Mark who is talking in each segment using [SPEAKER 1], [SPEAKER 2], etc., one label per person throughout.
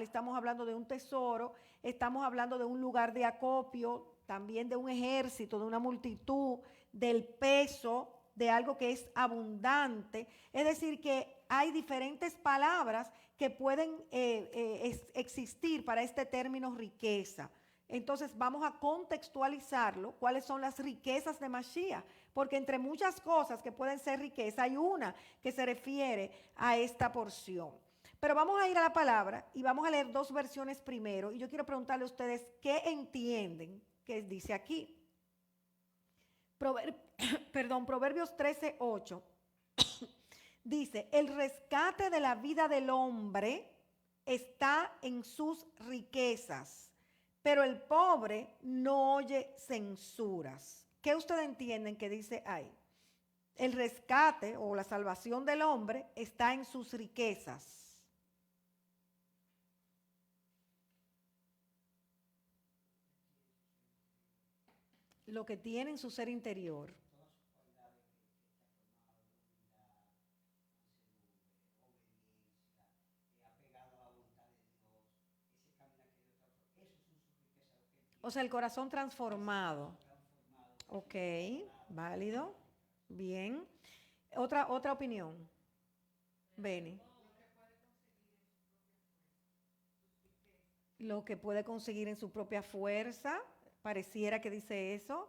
[SPEAKER 1] estamos hablando de un tesoro, estamos hablando de un lugar de acopio, también de un ejército, de una multitud, del peso, de algo que es abundante. Es decir, que hay diferentes palabras que pueden existir para este término riqueza. Entonces vamos a contextualizarlo, cuáles son las riquezas de Mashiach, porque entre muchas cosas que pueden ser riqueza, hay una que se refiere a esta porción. Pero vamos a ir a la palabra y vamos a leer dos versiones primero, y yo quiero preguntarle a ustedes qué entienden que dice aquí. Proverbios 13:8 dice: el rescate de la vida del hombre está en sus riquezas, pero el pobre no oye censuras. ¿Qué ustedes entienden que dice ahí? El rescate o la salvación del hombre está en sus riquezas. Lo que tiene en su ser interior. O sea, el corazón transformado. Ok, válido. Bien. Otra opinión. Beni. Lo que puede conseguir en su propia fuerza. Pareciera que dice eso.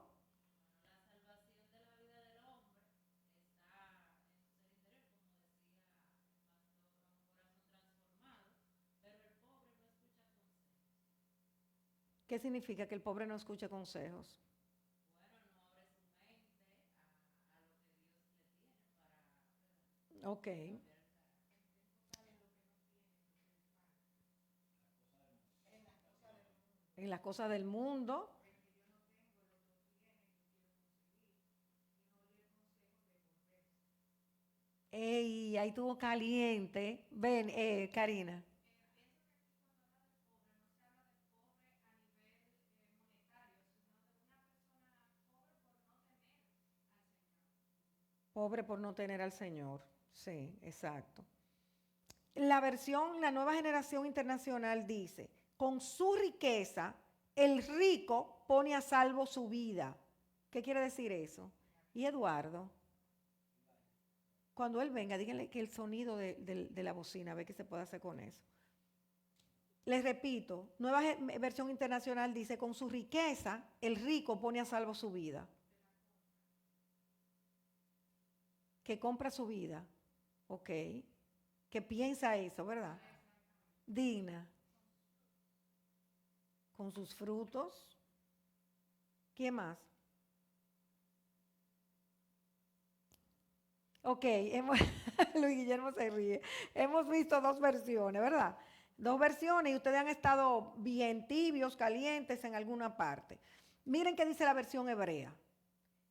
[SPEAKER 1] ¿Qué significa que el pobre no escucha consejos? Ok. En las cosas del mundo. Ey, ahí tuvo caliente. Ven, Karina. Pobre por no tener al Señor. Sí, exacto. La nueva generación internacional dice, con su riqueza, el rico pone a salvo su vida. ¿Qué quiere decir eso? Y Eduardo, cuando él venga, díganle que el sonido de la bocina, a ver qué se puede hacer con eso. Les repito, nueva versión internacional dice, con su riqueza, el rico pone a salvo su vida. Que compra su vida, ok, que piensa eso, ¿verdad? Digna, con sus frutos. ¿Quién más? Ok, Luis Guillermo se ríe. Hemos visto dos versiones, ¿verdad? Dos versiones y ustedes han estado bien tibios, calientes en alguna parte. Miren qué dice la versión hebrea.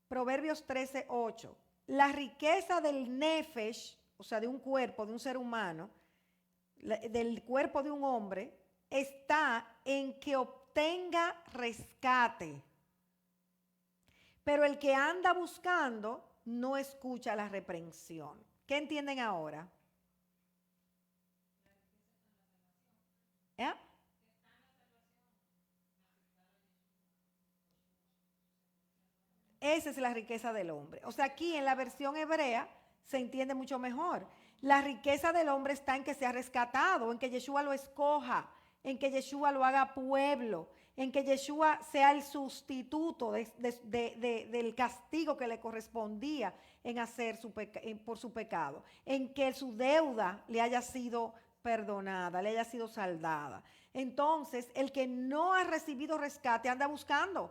[SPEAKER 1] Proverbios 13:8. La riqueza del nefesh, o sea, de un cuerpo, de un ser humano, del cuerpo de un hombre, está en que obtenga rescate. Pero el que anda buscando no escucha la reprensión. ¿Qué entienden ahora? ¿Eh? Esa es la riqueza del hombre. O sea, aquí en la versión hebrea se entiende mucho mejor. La riqueza del hombre está en que sea rescatado, en que Yeshua lo escoja, en que Yeshua lo haga pueblo, en que Yeshua sea el sustituto del castigo que le correspondía en hacer por su pecado, en que su deuda le haya sido perdonada, le haya sido saldada. Entonces, el que no ha recibido rescate anda buscando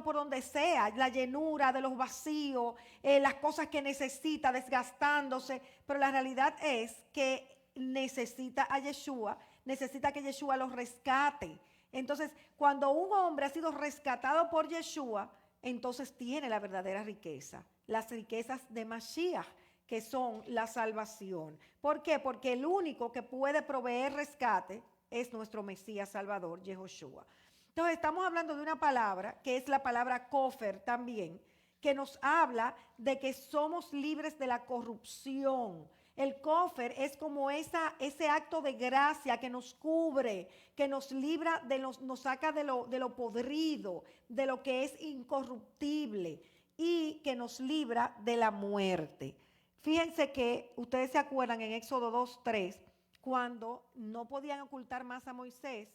[SPEAKER 1] por donde sea, la llenura de los vacíos, las cosas que necesita, desgastándose, pero la realidad es que necesita a Yeshua, necesita que Yeshua los rescate. Entonces, cuando un hombre ha sido rescatado por Yeshua, entonces tiene la verdadera riqueza, las riquezas de Mashiach, que son la salvación. ¿Por qué? Porque el único que puede proveer rescate es nuestro Mesías Salvador, Yehoshua. Entonces estamos hablando de una palabra que es la palabra kofer también, que nos habla de que somos libres de la corrupción. El cofer es como ese acto de gracia que nos cubre, que nos libra, nos saca de lo podrido, de lo que es incorruptible y que nos libra de la muerte. Fíjense que ustedes se acuerdan en Éxodo 2:3, cuando no podían ocultar más a Moisés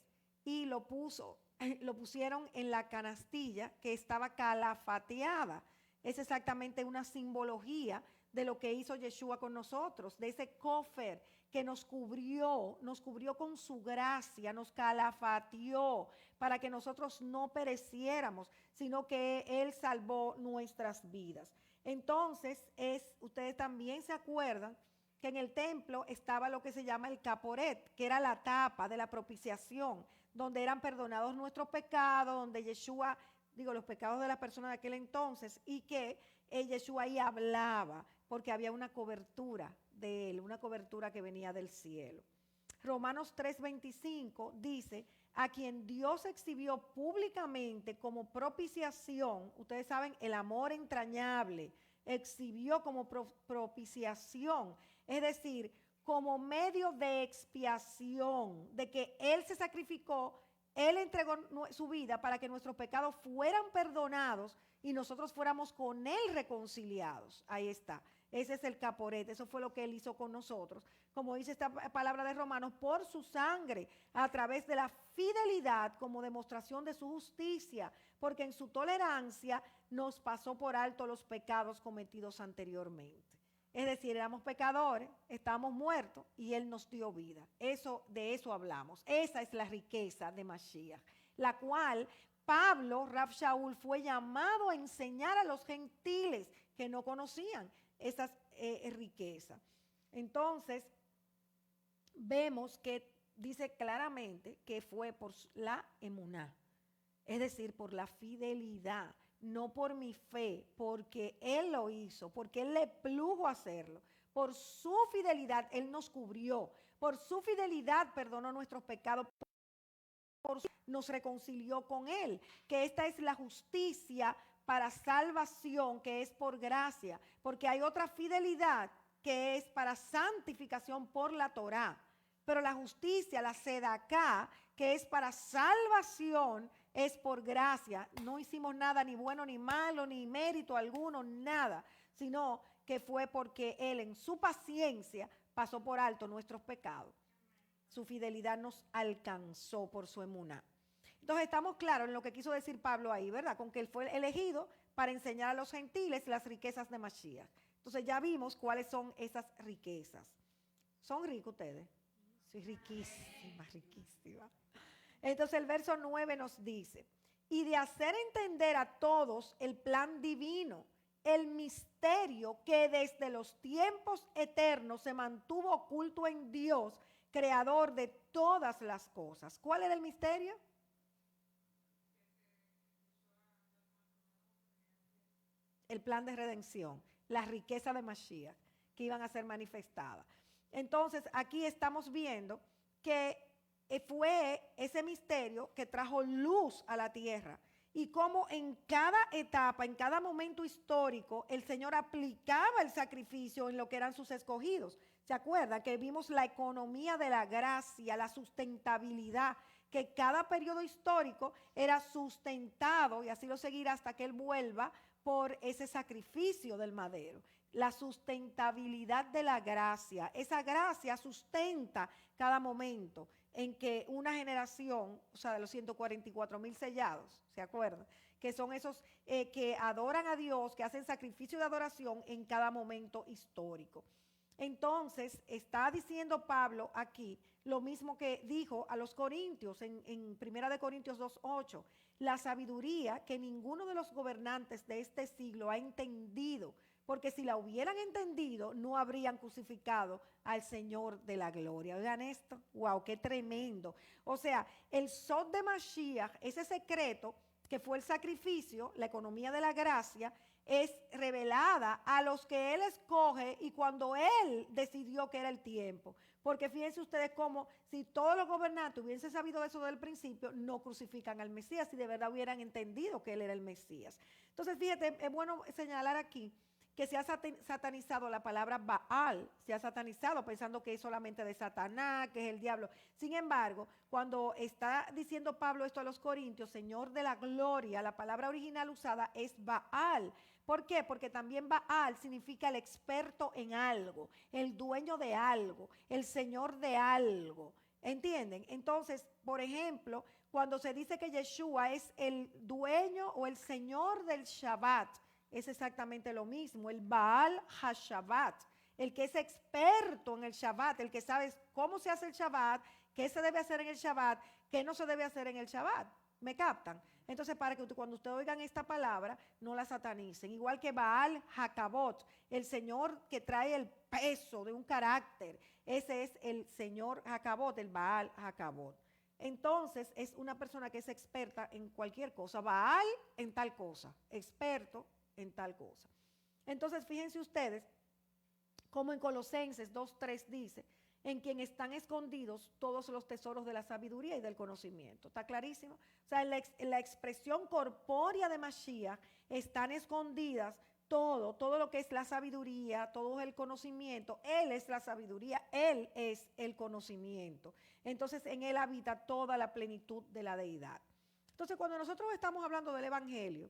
[SPEAKER 1] y lo pusieron en la canastilla que estaba calafateada. Es exactamente una simbología de lo que hizo Yeshua con nosotros, de ese cofer que nos cubrió con su gracia, nos calafateó para que nosotros no pereciéramos, sino que Él salvó nuestras vidas. Entonces, ustedes también se acuerdan que en el templo estaba lo que se llama el caporet, que era la tapa de la propiciación, donde eran perdonados nuestros pecados, donde Yeshua, los pecados de las personas de aquel entonces, y que Yeshua ahí hablaba, porque había una cobertura de él, una cobertura que venía del cielo. Romanos 3:25 dice, a quien Dios exhibió públicamente como propiciación, ustedes saben, el amor entrañable, exhibió como propiciación, es decir, como medio de expiación, de que Él se sacrificó, Él entregó su vida para que nuestros pecados fueran perdonados y nosotros fuéramos con Él reconciliados. Ahí está. Ese es el caporet, eso fue lo que Él hizo con nosotros. Como dice esta palabra de Romanos, por su sangre, a través de la fidelidad como demostración de su justicia, porque en su tolerancia nos pasó por alto los pecados cometidos anteriormente. Es decir, éramos pecadores, estábamos muertos y Él nos dio vida. De eso hablamos. Esa es la riqueza de Mashiach, la cual Pablo, Rav Shaul, fue llamado a enseñar a los gentiles que no conocían esas riquezas. Entonces, vemos que dice claramente que fue por la emuná, es decir, por la fidelidad, no por mi fe, porque Él lo hizo, porque Él le plugo hacerlo. Por su fidelidad Él nos cubrió, por su fidelidad perdonó nuestros pecados, nos reconcilió con Él, que esta es la justicia para salvación, que es por gracia, porque hay otra fidelidad que es para santificación por la Torá, pero la justicia, la sedaká, que es para salvación, es por gracia. No hicimos nada ni bueno ni malo, ni mérito alguno, nada, sino que fue porque Él en su paciencia pasó por alto nuestros pecados. Su fidelidad nos alcanzó por su emuná. Entonces estamos claros en lo que quiso decir Pablo ahí, ¿verdad? Con que él fue elegido para enseñar a los gentiles las riquezas de Mashiach. Entonces ya vimos cuáles son esas riquezas. ¿Son ricos ustedes? Sí, riquísima, riquísima. Entonces el verso 9 nos dice, y de hacer entender a todos el plan divino, el misterio que desde los tiempos eternos se mantuvo oculto en Dios, creador de todas las cosas. ¿Cuál era el misterio? El plan de redención, la riqueza de Mashiach que iban a ser manifestadas. Entonces, aquí estamos viendo que fue ese misterio que trajo luz a la tierra y cómo en cada etapa, en cada momento histórico, el Señor aplicaba el sacrificio en lo que eran sus escogidos. ¿Se acuerdan? Que vimos la economía de la gracia, la sustentabilidad, que cada periodo histórico era sustentado, y así lo seguirá hasta que Él vuelva, por ese sacrificio del madero. La sustentabilidad de la gracia. Esa gracia sustenta cada momento en que una generación, o sea, de los 144,000 sellados, ¿se acuerdan? Que son esos que adoran a Dios, que hacen sacrificio de adoración en cada momento histórico. Entonces, está diciendo Pablo aquí lo mismo que dijo a los corintios en 1 Corintios 2:8, la sabiduría que ninguno de los gobernantes de este siglo ha entendido, porque si la hubieran entendido, no habrían crucificado al Señor de la gloria. Oigan esto, wow, qué tremendo. O sea, el Sod de Mashiach, ese secreto que fue el sacrificio, la economía de la gracia, es revelada a los que Él escoge y cuando Él decidió que era el tiempo. Porque fíjense ustedes cómo si todos los gobernantes hubiesen sabido eso desde el principio, no crucifican al Mesías si de verdad hubieran entendido que Él era el Mesías. Entonces, fíjate, es bueno señalar aquí que se ha satanizado la palabra Baal, se ha satanizado pensando que es solamente de Satanás, que es el diablo. Sin embargo, cuando está diciendo Pablo esto a los corintios, Señor de la gloria, la palabra original usada es Baal. ¿Por qué? Porque también Baal significa el experto en algo, el dueño de algo, el señor de algo. ¿Entienden? Entonces, por ejemplo, cuando se dice que Yeshua es el dueño o el señor del Shabbat, es exactamente lo mismo, el Baal HaShabbat, el que es experto en el Shabbat, el que sabe cómo se hace el Shabbat, qué se debe hacer en el Shabbat, qué no se debe hacer en el Shabbat. ¿Me captan? Entonces, para que cuando ustedes oigan esta palabra, no la satanicen. Igual que Baal Hakabot, el señor que trae el peso de un carácter. Ese es el señor Hakabot, el Baal Hakabot. Entonces, es una persona que es experta en cualquier cosa. Baal en tal cosa, experto en tal cosa. Entonces, fíjense ustedes, como en Colosenses 2:3 dice, en quien están escondidos todos los tesoros de la sabiduría y del conocimiento. ¿Está clarísimo? O sea, en la expresión corpórea de Mashiach están escondidas todo lo que es la sabiduría, todo el conocimiento. Él es la sabiduría, Él es el conocimiento. Entonces, en Él habita toda la plenitud de la deidad. Entonces, cuando nosotros estamos hablando del Evangelio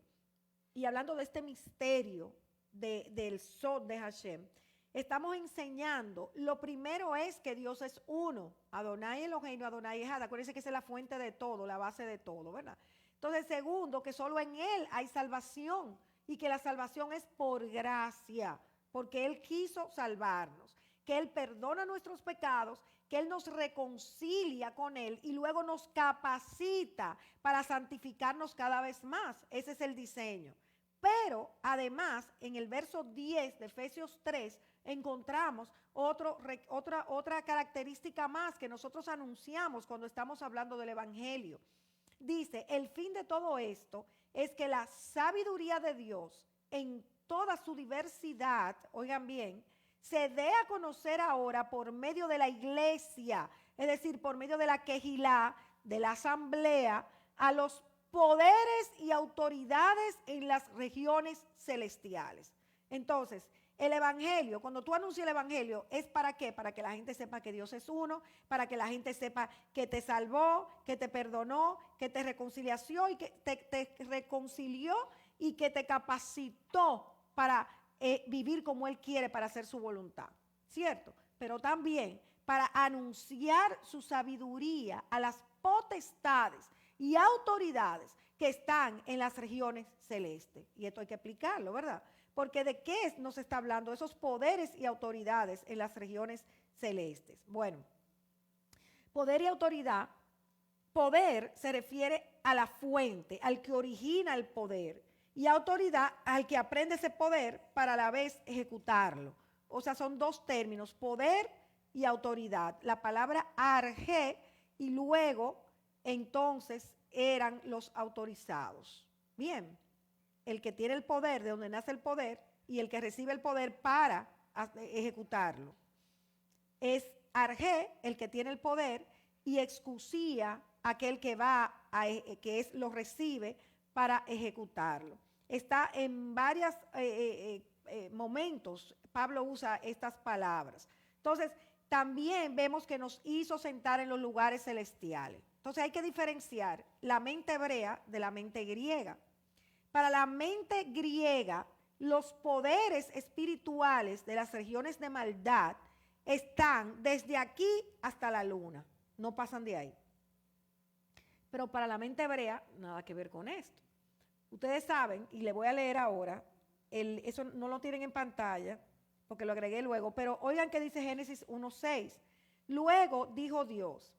[SPEAKER 1] y hablando de este misterio del Sod de Hashem, estamos enseñando, lo primero es que Dios es uno, Adonai Eloheinu, Adonai Ejad, acuérdense que esa es la fuente de todo, la base de todo, ¿verdad? Entonces, segundo, que solo en Él hay salvación y que la salvación es por gracia, porque Él quiso salvarnos, que Él perdona nuestros pecados, que Él nos reconcilia con Él y luego nos capacita para santificarnos cada vez más. Ese es el diseño. Pero además, en el verso 10 de Efesios 3, encontramos otra característica más que nosotros anunciamos cuando estamos hablando del Evangelio. Dice, el fin de todo esto es que la sabiduría de Dios en toda su diversidad, oigan bien, se dé a conocer ahora por medio de la iglesia, es decir, por medio de la quejilá, de la asamblea, a los poderes y autoridades en las regiones celestiales. Entonces, el evangelio, cuando tú anuncias el evangelio, ¿es para qué? Para que la gente sepa que Dios es uno, para que la gente sepa que te salvó, que te perdonó, que te reconcilió y que te reconcilió y que te capacitó para vivir como Él quiere, para hacer su voluntad, ¿cierto? Pero también para anunciar su sabiduría a las potestades y autoridades que están en las regiones celestes. Y esto hay que explicarlo, ¿verdad? Porque ¿de qué nos está hablando esos poderes y autoridades en las regiones celestes? Bueno, poder y autoridad, poder se refiere a la fuente, al que origina el poder, y autoridad al que aprende ese poder para a la vez ejecutarlo. O sea, son dos términos, poder y autoridad. La palabra arge y luego entonces eran los autorizados. Bien, el que tiene el poder, de donde nace el poder, y el que recibe el poder para ejecutarlo. Es arge el que tiene el poder y excusía aquel que va que lo recibe para ejecutarlo. Está en varios momentos, Pablo usa estas palabras. Entonces, también vemos que nos hizo sentar en los lugares celestiales. Entonces hay que diferenciar la mente hebrea de la mente griega. Para la mente griega, los poderes espirituales de las regiones de maldad están desde aquí hasta la luna, no pasan de ahí. Pero para la mente hebrea, nada que ver con esto. Ustedes saben, y le voy a leer ahora, eso no lo tienen en pantalla, porque lo agregué luego, pero oigan que dice Génesis 1:6. Luego dijo Dios,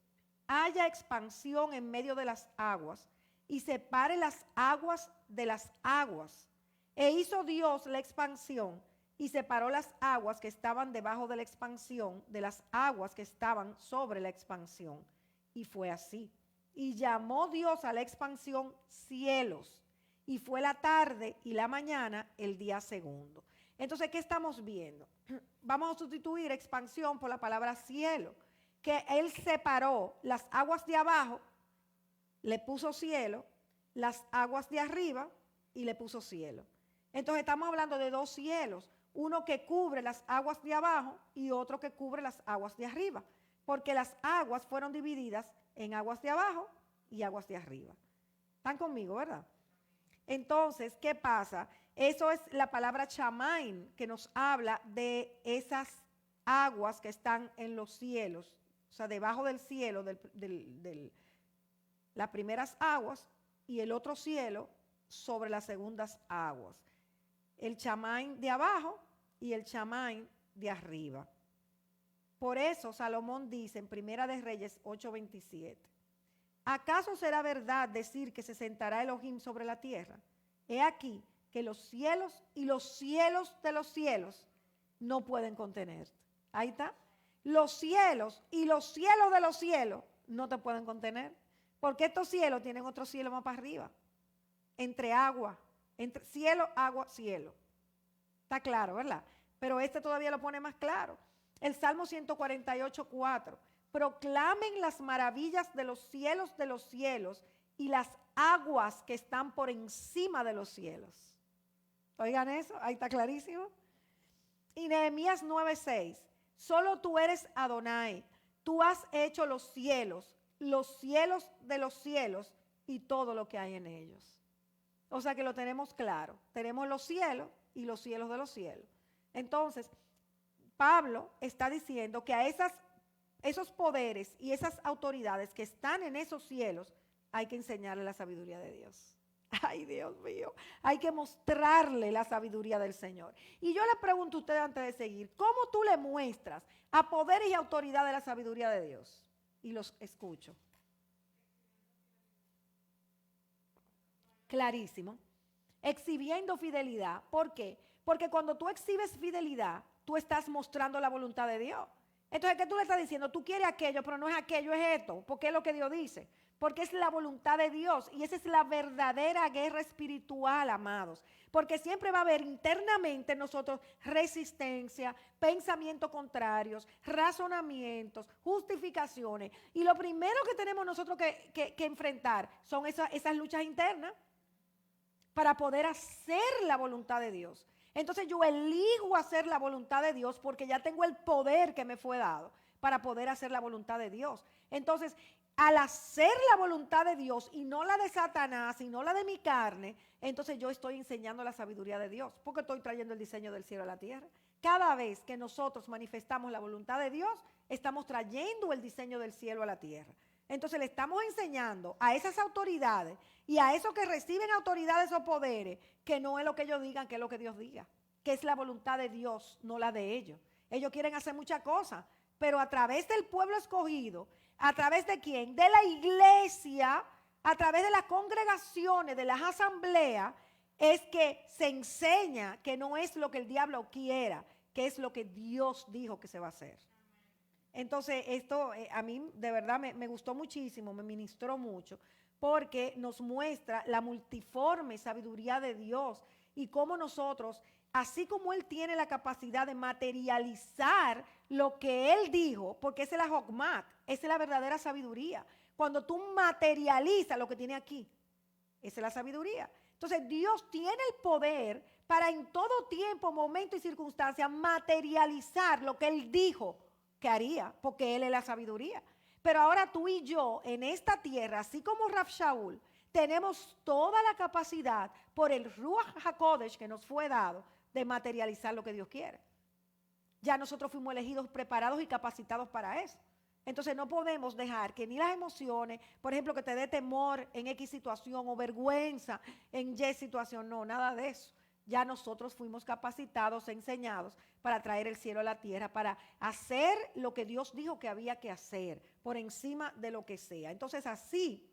[SPEAKER 1] haya expansión en medio de las aguas y separe las aguas de las aguas. E hizo Dios la expansión y separó las aguas que estaban debajo de la expansión de las aguas que estaban sobre la expansión. Y fue así. Y llamó Dios a la expansión cielos. Y fue la tarde y la mañana el día segundo. Entonces, ¿qué estamos viendo? Vamos a sustituir expansión por la palabra cielo. Que Él separó las aguas de abajo, le puso cielo, las aguas de arriba y le puso cielo. Entonces estamos hablando de dos cielos. uno que cubre las aguas de abajo y otro que cubre las aguas de arriba, porque las aguas fueron divididas en aguas de abajo y aguas de arriba. ¿Están conmigo, verdad? Entonces, ¿qué pasa? Eso es la palabra chamain, que nos habla de esas aguas que están en los cielos, o sea, debajo del cielo, las primeras aguas, y el otro cielo sobre las segundas aguas. El chamain de abajo y el chamain de arriba. Por eso Salomón dice en Primera de Reyes 8:27, ¿acaso será verdad decir que se sentará Elohim sobre la tierra? He aquí que los cielos y los cielos de los cielos no pueden contenerte. Ahí está. Los cielos y los cielos de los cielos no te pueden contener, porque estos cielos tienen otro cielo más para arriba, entre agua, entre cielo, agua, cielo. Está claro, ¿verdad? Pero este todavía lo pone más claro. El Salmo 148:4. Proclamen las maravillas de los cielos y las aguas que están por encima de los cielos. Oigan eso, ahí está clarísimo. Y Nehemías 9:6. Solo tú eres Adonai. Tú has hecho los cielos de los cielos y todo lo que hay en ellos. O sea que lo tenemos claro. Tenemos los cielos y los cielos de los cielos. Entonces, Pablo está diciendo que a esos poderes y esas autoridades que están en esos cielos, hay que enseñarle la sabiduría de Dios. Ay, Dios mío, hay que mostrarle la sabiduría del Señor. Y yo le pregunto a usted antes de seguir, ¿cómo tú le muestras a poderes y autoridades la sabiduría de Dios? Y los escucho. Clarísimo. Exhibiendo fidelidad. ¿Por qué? Porque cuando tú exhibes fidelidad, tú estás mostrando la voluntad de Dios. Entonces, ¿qué tú le estás diciendo? Tú quieres aquello, pero no es aquello, es esto. Porque es lo que Dios dice. Porque es la voluntad de Dios. Y esa es la verdadera guerra espiritual, amados. Porque siempre va a haber internamente en nosotros resistencia, pensamientos contrarios, razonamientos, justificaciones. Y lo primero que tenemos nosotros que enfrentar son esas luchas internas para poder hacer la voluntad de Dios. Entonces yo elijo hacer la voluntad de Dios porque ya tengo el poder que me fue dado para poder hacer la voluntad de Dios. Entonces, al hacer la voluntad de Dios y no la de Satanás y no la de mi carne, entonces yo estoy enseñando la sabiduría de Dios porque estoy trayendo el diseño del cielo a la tierra. Cada vez que nosotros manifestamos la voluntad de Dios, estamos trayendo el diseño del cielo a la tierra. Entonces le estamos enseñando a esas autoridades y a esos que reciben autoridades o poderes que no es lo que ellos digan, que es lo que Dios diga, que es la voluntad de Dios, no la de ellos. Ellos quieren hacer muchas cosas, pero a través del pueblo escogido, ¿a través de quién? De la iglesia, a través de las congregaciones, de las asambleas, es que se enseña que no es lo que el diablo quiera, que es lo que Dios dijo que se va a hacer. Entonces, esto a mí de verdad me gustó muchísimo, me ministró mucho, porque nos muestra la multiforme sabiduría de Dios y cómo nosotros, así como Él tiene la capacidad de materializar lo que Él dijo, porque esa es la Jokmat, esa es la verdadera sabiduría. Cuando tú materializas lo que tiene aquí, esa es la sabiduría. Entonces, Dios tiene el poder para en todo tiempo, momento y circunstancia materializar lo que Él dijo que haría, porque Él es la sabiduría. Pero ahora tú y yo en esta tierra, así como Rab Shaul, tenemos toda la capacidad por el Ruach HaKodesh que nos fue dado de materializar lo que Dios quiere. Ya nosotros fuimos elegidos, preparados y capacitados para eso. Entonces no podemos dejar que ni las emociones, por ejemplo, que te dé temor en X situación o vergüenza en Y situación, no, nada de eso. Ya nosotros fuimos capacitados, enseñados para traer el cielo a la tierra, para hacer lo que Dios dijo que había que hacer, por encima de lo que sea. Entonces así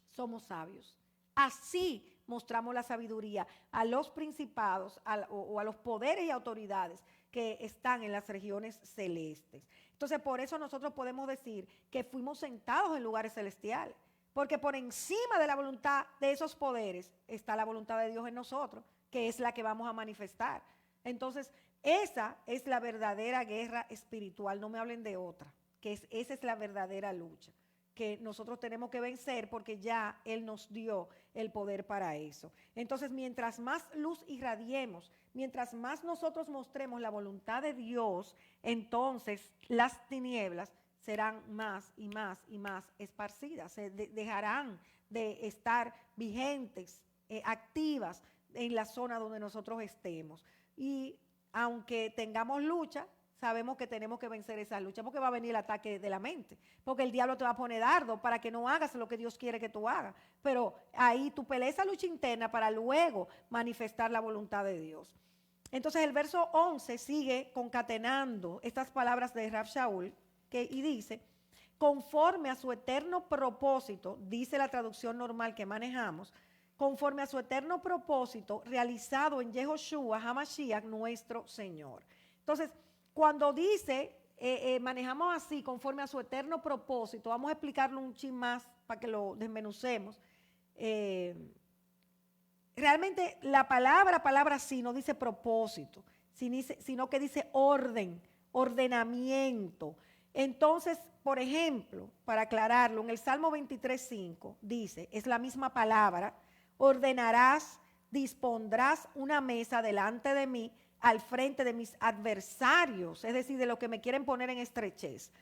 [SPEAKER 1] somos sabios. Así mostramos la sabiduría a los principados o a los poderes y autoridades que están en las regiones celestes. Entonces por eso nosotros podemos decir que fuimos sentados en lugares celestiales. Porque por encima de la voluntad de esos poderes está la voluntad de Dios en nosotros, que es la que vamos a manifestar. Entonces, esa es la verdadera guerra espiritual. No me hablen de otra, esa es la verdadera lucha, que que nosotros tenemos que vencer porque ya Él nos dio el poder para eso. Entonces, mientras más luz irradiemos, mientras más nosotros mostremos la voluntad de Dios, entonces las tinieblas serán más y más y más esparcidas, se dejarán de estar vigentes, activas en la zona donde nosotros estemos. Y aunque tengamos lucha, sabemos que tenemos que vencer esa lucha porque va a venir el ataque de la mente, porque el diablo te va a poner dardo para que no hagas lo que Dios quiere que tú hagas, pero ahí tú peleas esa lucha interna para luego manifestar la voluntad de Dios. Entonces el verso 11 sigue concatenando estas palabras de Rab Shaul y dice, conforme a su eterno propósito, dice la traducción normal que manejamos, conforme a su eterno propósito realizado en Yehoshua HaMashiach, nuestro Señor. Entonces, cuando dice, manejamos así, conforme a su eterno propósito, vamos a explicarlo un chin más para que lo desmenucemos. Realmente la palabra sí no dice propósito, sino que dice orden, ordenamiento. Entonces, por ejemplo, para aclararlo, en el Salmo 23:5 dice, es la misma palabra, ordenarás, dispondrás una mesa delante de mí, al frente de mis adversarios, es decir, de los que me quieren poner en estrechez.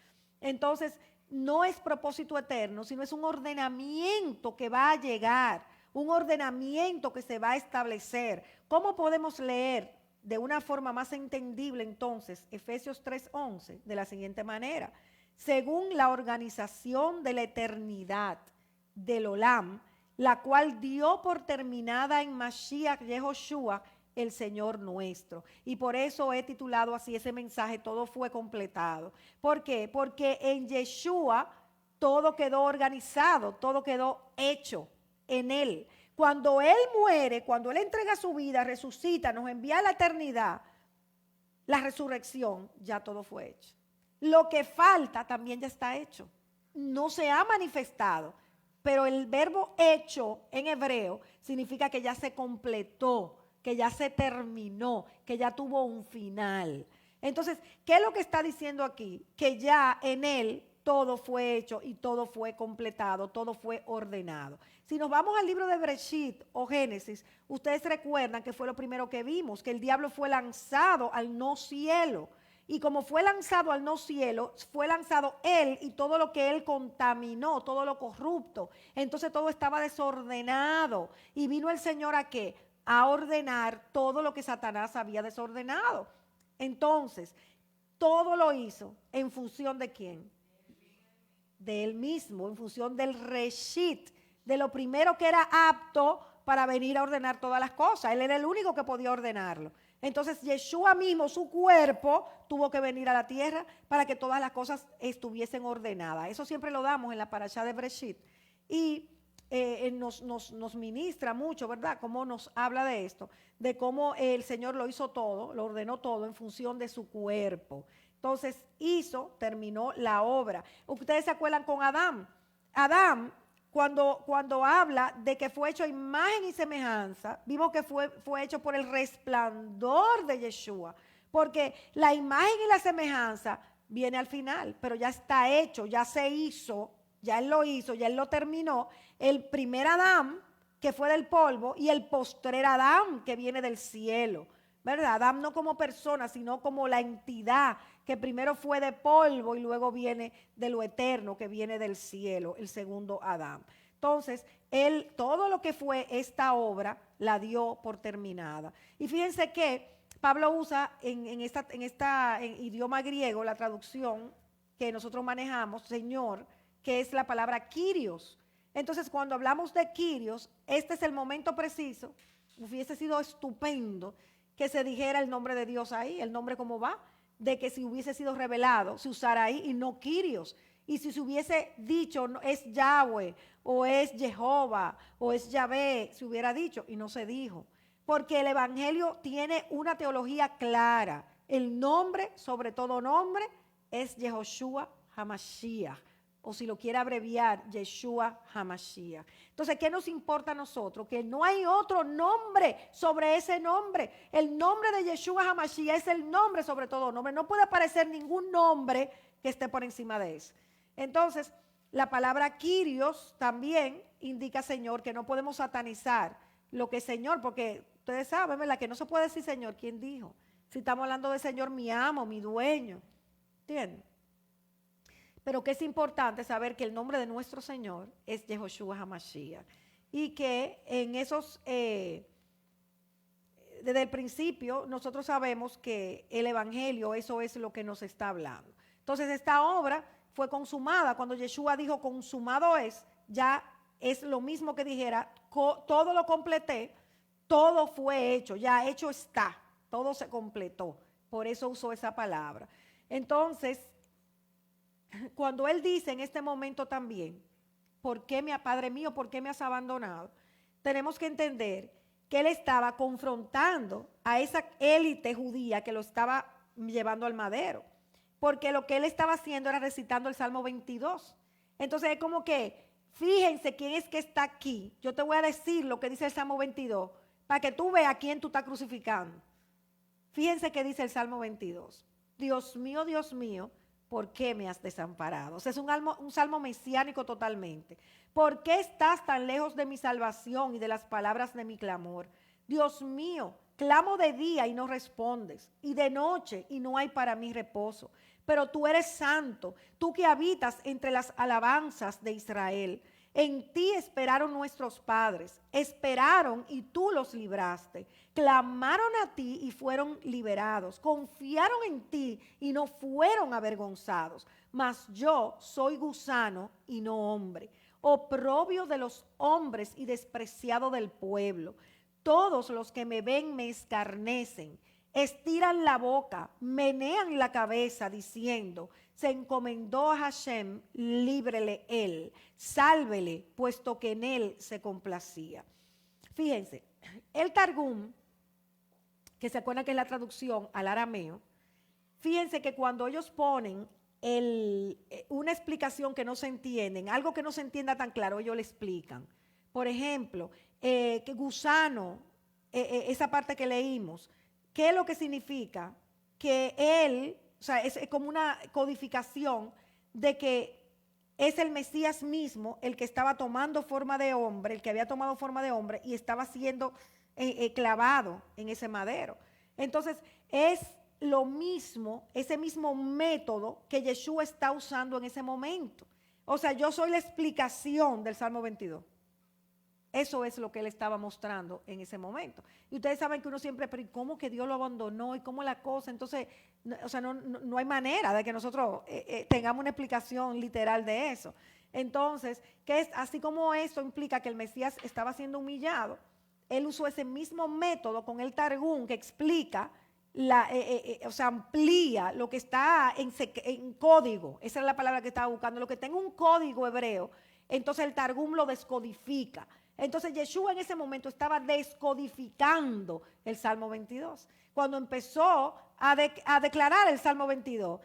[SPEAKER 1] Entonces, no es propósito eterno, sino es un ordenamiento que va a llegar, un ordenamiento que se va a establecer. ¿Cómo podemos leer de una forma más entendible entonces Efesios 3:11 de la siguiente manera? Según la organización de la eternidad del Olam, la cual dio por terminada en Mashiach Yehoshua, el Señor nuestro. Y por eso he titulado así ese mensaje, todo fue completado. ¿Por qué? Porque en Yeshua todo quedó organizado, todo quedó hecho en Él. Cuando Él muere, cuando Él entrega su vida, resucita, nos envía a la eternidad, la resurrección, ya todo fue hecho. Lo que falta también ya está hecho. No se ha manifestado, pero el verbo hecho en hebreo significa que ya se completó, que ya se terminó, que ya tuvo un final. Entonces, ¿qué es lo que está diciendo aquí? Que ya en Él todo fue hecho y todo fue completado, todo fue ordenado. Si nos vamos al libro de Bereshit o Génesis, ustedes recuerdan que fue lo primero que vimos, que el diablo fue lanzado al no cielo. Y como fue lanzado al no cielo, fue lanzado él y todo lo que él contaminó, todo lo corrupto. Entonces todo estaba desordenado. Y vino el Señor ¿a qué? A ordenar todo lo que Satanás había desordenado. Entonces, todo lo hizo en función de quién? De él mismo, en función del reshit, de lo primero que era apto para venir a ordenar todas las cosas. Él era el único que podía ordenarlo. Entonces, Yeshua mismo, su cuerpo, tuvo que venir a la tierra para que todas las cosas estuviesen ordenadas. Eso siempre lo damos en la parashá de Bereshit. Y nos ministra mucho, ¿verdad? Cómo nos habla de esto, de cómo el Señor lo hizo todo, lo ordenó todo en función de su cuerpo. Entonces terminó la obra. Ustedes se acuerdan con Adán. Adán, cuando habla de que fue hecho a imagen y semejanza, vimos que fue hecho por el resplandor de Yeshua, porque la imagen y la semejanza viene al final, pero ya está hecho, ya se hizo, ya Él lo hizo, ya Él lo terminó. El primer Adán, que fue del polvo, y el postrer Adán, que viene del cielo, ¿verdad? Adán no como persona, sino como la entidad que primero fue de polvo y luego viene de lo eterno, que viene del cielo, el segundo Adán. Entonces, él, todo lo que fue esta obra, la dio por terminada. Y fíjense que Pablo usa en idioma griego la traducción que nosotros manejamos, Señor, que es la palabra Kyrios. Entonces, cuando hablamos de Kyrios, este es el momento preciso, hubiese sido estupendo que se dijera el nombre de Dios ahí, el nombre cómo va, de que si hubiese sido revelado, se usara ahí y no Kyrios. Y si se hubiese dicho es Yahweh, o es Jehová, o es Yahvé, se hubiera dicho y no se dijo. Porque el Evangelio tiene una teología clara. El nombre, sobre todo nombre, es Yehoshua HaMashiach. O si lo quiere abreviar, Yeshua HaMashiach. Entonces, ¿qué nos importa a nosotros? Que no hay otro nombre sobre ese nombre. El nombre de Yeshua HaMashiach es el nombre sobre todo nombre. No puede aparecer ningún nombre que esté por encima de ese. Entonces, La palabra Kyrios también indica Señor, que no podemos satanizar lo que es Señor, porque ustedes saben, ¿verdad? Que no se puede decir Señor. ¿Quién dijo? Si estamos hablando de Señor, mi amo, mi dueño. ¿Entienden? Pero que es importante saber que el nombre de nuestro Señor es Yehoshua HaMashiach. Y que en esos, desde el principio, nosotros sabemos que el Evangelio, eso es lo que nos está hablando. Entonces, esta obra fue consumada. Cuando Yeshua dijo consumado es, ya es lo mismo que dijera, todo lo completé, todo fue hecho, ya hecho está, todo se completó. Por eso usó esa palabra. Entonces, cuando él dice en este momento también, Padre mío, ¿por qué me has abandonado? Tenemos que entender que él estaba confrontando a esa élite judía que lo estaba llevando al madero, porque lo que él estaba haciendo era recitando el Salmo 22. Entonces es como que, fíjense quién es que está aquí. Yo te voy a decir lo que dice el Salmo 22, para que tú veas a quién tú estás crucificando. Fíjense que dice el Salmo 22. Dios mío, ¿por qué me has desamparado? O sea, es un salmo mesiánico totalmente. ¿Por qué estás tan lejos de mi salvación y de las palabras de mi clamor? Dios mío, clamo de día y no respondes, y de noche y no hay para mí reposo. Pero tú eres santo, tú que habitas entre las alabanzas de Israel. En ti esperaron nuestros padres, esperaron y tú los libraste. Clamaron a ti y fueron liberados. Confiaron en ti y no fueron avergonzados. Mas yo soy gusano y no hombre, oprobio de los hombres y despreciado del pueblo. Todos los que me ven me escarnecen. Estiran la boca, menean la cabeza diciendo, se encomendó a Hashem, líbrele él, sálvele, puesto que en él se complacía. Fíjense, el Targum, que se acuerdan que es la traducción al arameo, fíjense que cuando ellos ponen una explicación que no se entienden, algo que no se entienda tan claro, ellos le explican. Por ejemplo, que gusano, esa parte que leímos, ¿qué es lo que significa? Que él, o sea, es como una codificación de que es el Mesías mismo el que estaba tomando forma de hombre, el que había tomado forma de hombre y estaba siendo clavado en ese madero. Entonces, es lo mismo, ese mismo método que Yeshua está usando en ese momento. O sea, yo soy la explicación del Salmo 22. Eso es lo que él estaba mostrando en ese momento. Y ustedes saben que uno siempre, pero ¿cómo que Dios lo abandonó? ¿Y cómo la cosa? Entonces, o sea, no hay manera de que nosotros tengamos una explicación literal de eso. Entonces, que es así como eso implica que el Mesías estaba siendo humillado, él usó ese mismo método con el Targum que explica, o sea, amplía lo que está en código. Esa es la palabra que estaba buscando. Lo que tenga un código hebreo, entonces el Targum lo descodifica. Entonces Yeshua en ese momento estaba descodificando el Salmo 22. Cuando empezó a declarar el Salmo 22,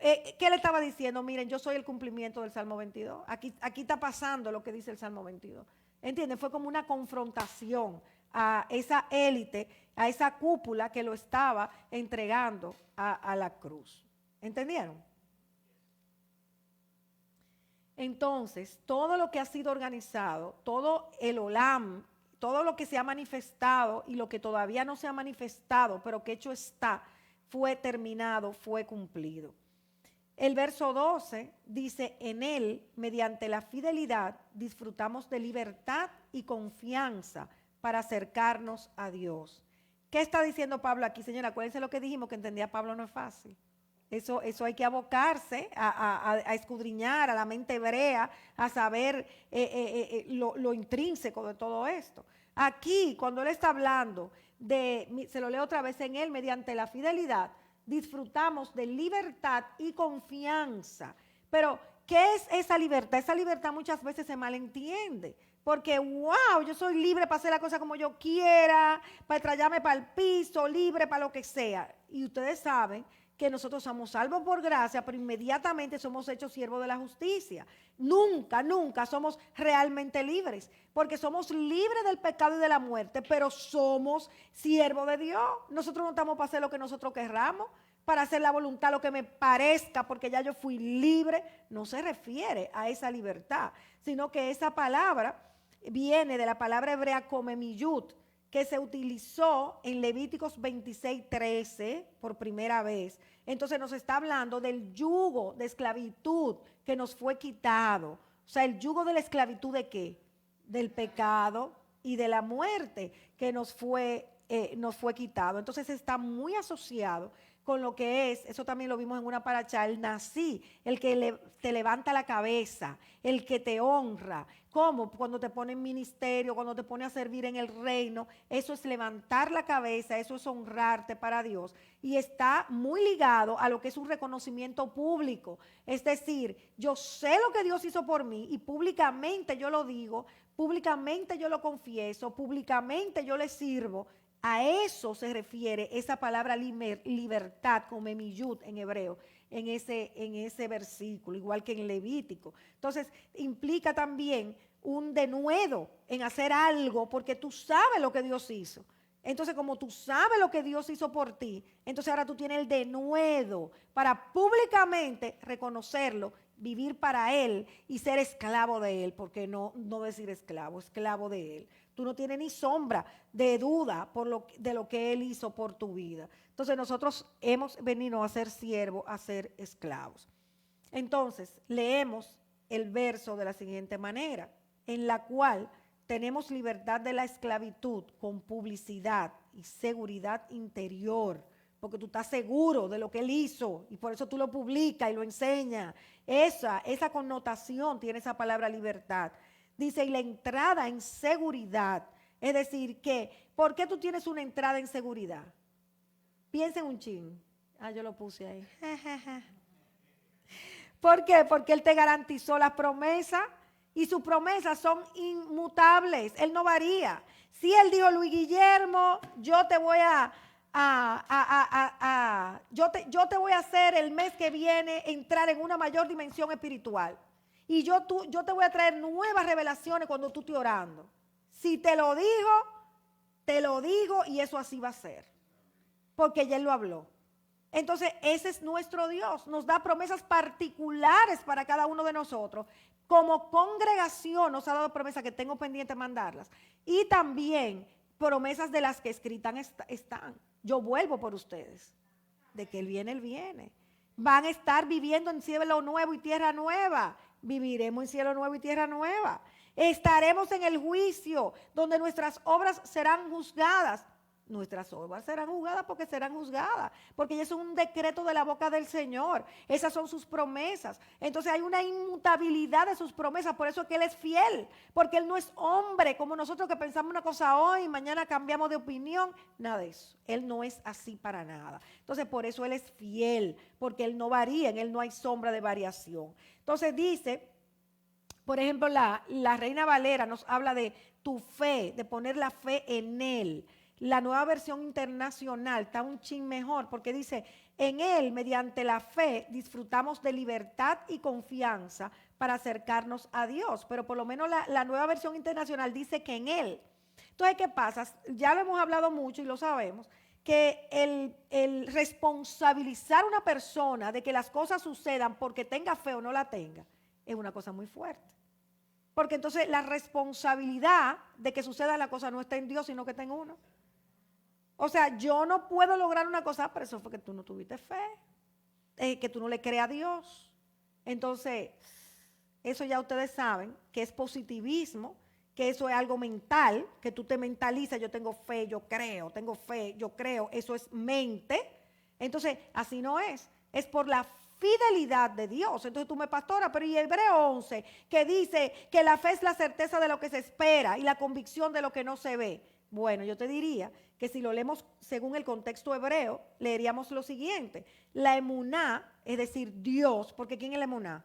[SPEAKER 1] ¿qué le estaba diciendo? Miren, yo soy el cumplimiento del Salmo 22. Aquí está pasando lo que dice el Salmo 22. ¿Entienden? Fue como una confrontación a esa élite, a esa cúpula que lo estaba entregando a la cruz. ¿Entendieron? Entonces, todo lo que ha sido organizado, todo el Olam, todo lo que se ha manifestado y lo que todavía no se ha manifestado, pero que hecho está, fue terminado, fue cumplido. El verso 12 dice, en él, mediante la fidelidad, disfrutamos de libertad y confianza para acercarnos a Dios. ¿Qué está diciendo Pablo aquí, señora? Acuérdense lo que dijimos, que entendía Pablo no es fácil. Eso hay que abocarse a escudriñar a la mente hebrea, a saber lo intrínseco de todo esto. Aquí, cuando él está hablando se lo leo otra vez, en él, mediante la fidelidad, disfrutamos de libertad y confianza. Pero, ¿qué es esa libertad? Esa libertad muchas veces se malentiende. Porque, wow, yo soy libre para hacer la cosa como yo quiera, para trayarme para el piso, libre para lo que sea. Y ustedes saben que nosotros somos salvos por gracia, pero inmediatamente somos hechos siervos de la justicia. Nunca somos realmente libres, porque somos libres del pecado y de la muerte, pero somos siervos de Dios. Nosotros no estamos para hacer lo que nosotros querramos, para hacer la voluntad, lo que me parezca, porque ya yo fui libre. No se refiere a esa libertad, sino que esa palabra viene de la palabra hebrea komemiyut, que se utilizó en Levíticos 26:13 por primera vez. Entonces nos está hablando del yugo de esclavitud que nos fue quitado. O sea, el yugo de la esclavitud ¿de qué? Del pecado y de la muerte que nos fue quitado. Entonces está muy asociado con lo que es, eso también lo vimos en una paracha, el nací, el que te levanta la cabeza, el que te honra. ¿Cómo? Cuando te pone en ministerio, cuando te pone a servir en el reino, eso es levantar la cabeza, eso es honrarte para Dios. Y está muy ligado a lo que es un reconocimiento público. Es decir, yo sé lo que Dios hizo por mí y públicamente yo lo digo, públicamente yo lo confieso, públicamente yo le sirvo. A eso se refiere esa palabra libertad, como emiyut en hebreo, en ese versículo, igual que en Levítico. Entonces, implica también un denuedo en hacer algo porque tú sabes lo que Dios hizo. Entonces, como tú sabes lo que Dios hizo por ti, entonces ahora tú tienes el denuedo para públicamente reconocerlo, vivir para Él y ser esclavo de Él, porque no decir esclavo, esclavo de Él. Tú no tienes ni sombra de duda de lo que Él hizo por tu vida. Entonces nosotros hemos venido a ser siervos, a ser esclavos. Entonces leemos el verso de la siguiente manera, en la cual tenemos libertad de la esclavitud con publicidad y seguridad interior, porque tú estás seguro de lo que Él hizo y por eso tú lo publicas y lo enseñas. Esa connotación tiene esa palabra libertad. Dice, y la entrada en seguridad. Es decir, que, ¿por qué tú tienes una entrada en seguridad? Piensa en un chin. Yo lo puse ahí. ¿Por qué? Porque Él te garantizó las promesas y sus promesas son inmutables. Él no varía. Si Él dijo, Luis Guillermo, yo te voy yo te voy a hacer el mes que viene entrar en una mayor dimensión espiritual. Y yo te voy a traer nuevas revelaciones cuando tú estés orando. Si te lo digo y eso así va a ser. Porque ya Él lo habló. Entonces, ese es nuestro Dios. Nos da promesas particulares para cada uno de nosotros. Como congregación nos ha dado promesas que tengo pendiente mandarlas. Y también promesas de las que escritas están. Yo vuelvo por ustedes. De que Él viene. Van a estar viviendo en cielo nuevo y tierra nueva. Viviremos en cielo nuevo y tierra nueva. Estaremos en el juicio donde nuestras obras serán juzgadas. Nuestras obras serán juzgadas porque eso es un decreto de la boca del Señor. Esas son sus promesas. Entonces hay una inmutabilidad de sus promesas, por eso es que Él es fiel, porque Él no es hombre como nosotros que pensamos una cosa hoy y mañana cambiamos de opinión. Nada de eso. Él no es así para nada. Entonces por eso Él es fiel, porque Él no varía, en Él no hay sombra de variación. Entonces dice, por ejemplo, la Reina Valera nos habla de tu fe, de poner la fe en Él. La Nueva Versión Internacional está un chin mejor porque dice, en Él, mediante la fe, disfrutamos de libertad y confianza para acercarnos a Dios. Pero por lo menos la Nueva Versión Internacional dice que en Él. Entonces, ¿qué pasa? Ya lo hemos hablado mucho y lo sabemos, que el responsabilizar a una persona de que las cosas sucedan porque tenga fe o no la tenga, es una cosa muy fuerte. Porque entonces la responsabilidad de que suceda la cosa no está en Dios, sino que está en uno. O sea, yo no puedo lograr una cosa, pero eso fue que tú no tuviste fe, que tú no le creas a Dios. Entonces, eso ya ustedes saben que es positivismo, que eso es algo mental, que tú te mentalizas, yo tengo fe, yo creo, tengo fe, yo creo, eso es mente. Entonces, así no es por la fidelidad de Dios. Entonces tú me pastoras, pero y Hebreo 11, que dice que la fe es la certeza de lo que se espera y la convicción de lo que no se ve. Bueno, yo te diría que si lo leemos según el contexto hebreo, leeríamos lo siguiente. La emuná, es decir, Dios, porque ¿quién es la emuná?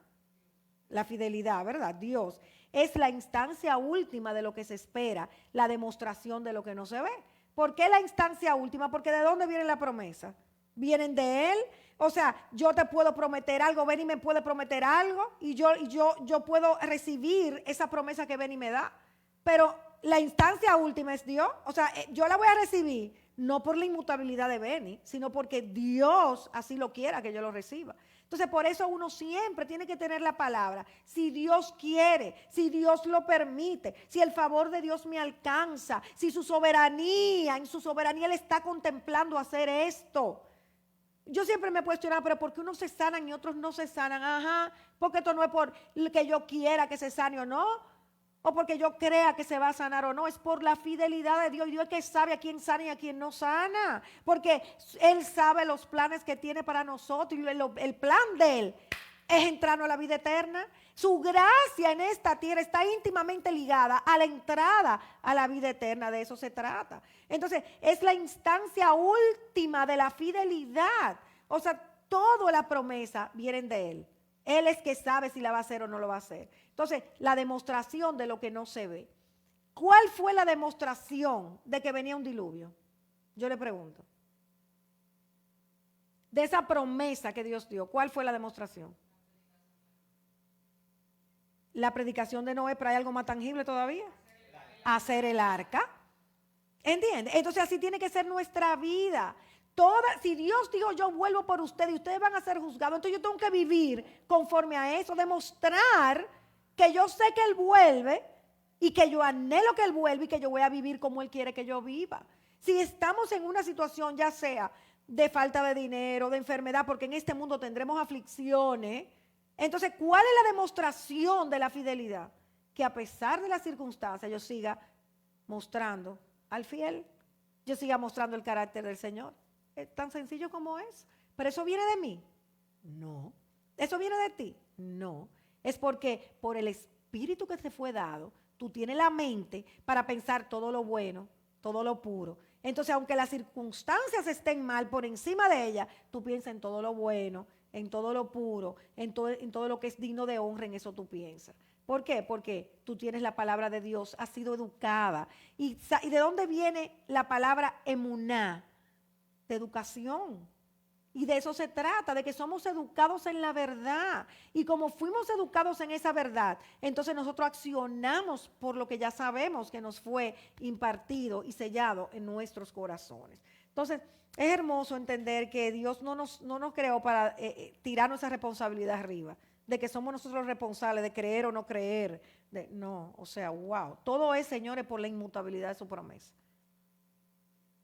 [SPEAKER 1] La fidelidad, ¿verdad? Dios es la instancia última de lo que se espera, la demostración de lo que no se ve. ¿Por qué la instancia última? Porque ¿de dónde viene la promesa? Vienen de Él. O sea, yo te puedo prometer algo, Benny me puede prometer algo y yo puedo recibir esa promesa que Benny me da. Pero la instancia última es Dios. O sea, yo la voy a recibir, no por la inmutabilidad de Benny, sino porque Dios así lo quiera que yo lo reciba. Entonces, por eso uno siempre tiene que tener la palabra. Si Dios quiere, si Dios lo permite, si el favor de Dios me alcanza, si en su soberanía Él está contemplando hacer esto. Yo siempre me he cuestionado, pero ¿por qué unos se sanan y otros no se sanan? Ajá, porque esto no es por que yo quiera que se sane o no, o porque yo crea que se va a sanar o no, es por la fidelidad de Dios. Y Dios es que sabe a quién sana y a quién no sana, porque Él sabe los planes que tiene para nosotros y el plan de Él es entrarnos a la vida eterna. Su gracia en esta tierra está íntimamente ligada a la entrada a la vida eterna, de eso se trata. Entonces, es la instancia última de la fidelidad. O sea, toda la promesa viene de Él. Él es que sabe si la va a hacer o no lo va a hacer. Entonces, la demostración de lo que no se ve. ¿Cuál fue la demostración de que venía un diluvio? Yo le pregunto. De esa promesa que Dios dio, ¿cuál fue la demostración? La predicación de Noé, pero hay algo más tangible todavía. Hacer el arca. ¿Entiendes? Entonces así tiene que ser nuestra vida. Si Dios dijo yo vuelvo por ustedes y ustedes van a ser juzgados, entonces yo tengo que vivir conforme a eso, demostrar que yo sé que Él vuelve y que yo anhelo que Él vuelva y que yo voy a vivir como Él quiere que yo viva. Si estamos en una situación ya sea de falta de dinero, de enfermedad, porque en este mundo tendremos aflicciones, entonces ¿cuál es la demostración de la fidelidad? Que a pesar de las circunstancias yo siga mostrando al fiel, yo siga mostrando el carácter del Señor. Es tan sencillo como es. ¿Pero eso viene de mí? No. ¿Eso viene de ti? No. Es porque por el Espíritu que te fue dado, tú tienes la mente para pensar todo lo bueno, todo lo puro. Entonces, aunque las circunstancias estén mal por encima de ellas, tú piensas en todo lo bueno, en todo lo puro, en todo lo que es digno de honra, en eso tú piensas. ¿Por qué? Porque tú tienes la palabra de Dios, has sido educada. ¿Y de dónde viene la palabra emuná? De educación. Y de eso se trata, de que somos educados en la verdad. Y como fuimos educados en esa verdad, entonces nosotros accionamos por lo que ya sabemos que nos fue impartido y sellado en nuestros corazones. Entonces, es hermoso entender que Dios no nos creó para tirarnos esa responsabilidad arriba, de que somos nosotros los responsables de creer o no creer. No, o sea, wow. Todo es, señores, por la inmutabilidad de su promesa.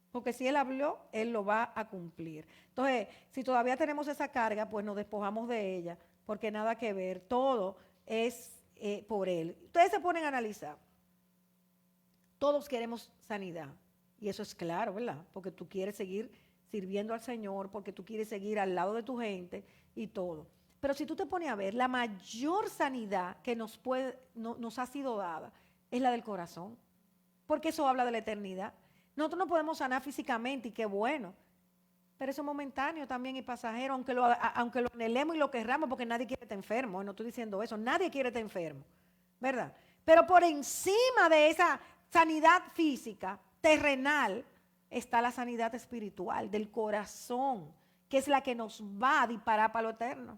[SPEAKER 1] Porque si Él habló, Él lo va a cumplir. Entonces, si todavía tenemos esa carga, pues nos despojamos de ella, porque nada que ver, todo es por Él. Ustedes se ponen a analizar. Todos queremos sanidad, y eso es claro, ¿verdad? Porque tú quieres seguir sirviendo al Señor, porque tú quieres seguir al lado de tu gente y todo. Pero si tú te pones a ver, la mayor sanidad que nos ha sido dada es la del corazón, porque eso habla de la eternidad. Nosotros no podemos sanar físicamente y qué bueno, pero eso es momentáneo también y pasajero, aunque lo anhelemos y lo querramos, porque nadie quiere estar enfermo, no estoy diciendo eso, nadie quiere estar enfermo, ¿verdad? Pero por encima de esa sanidad física, terrenal, está la sanidad espiritual, del corazón, que es la que nos va a disparar para lo eterno.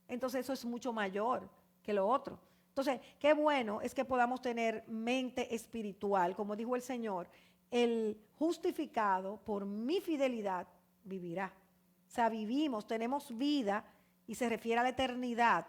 [SPEAKER 1] Entonces eso es mucho mayor que lo otro. Entonces, qué bueno es que podamos tener mente espiritual, como dijo el Señor, el justificado por mi fidelidad vivirá. O sea, vivimos, tenemos vida y se refiere a la eternidad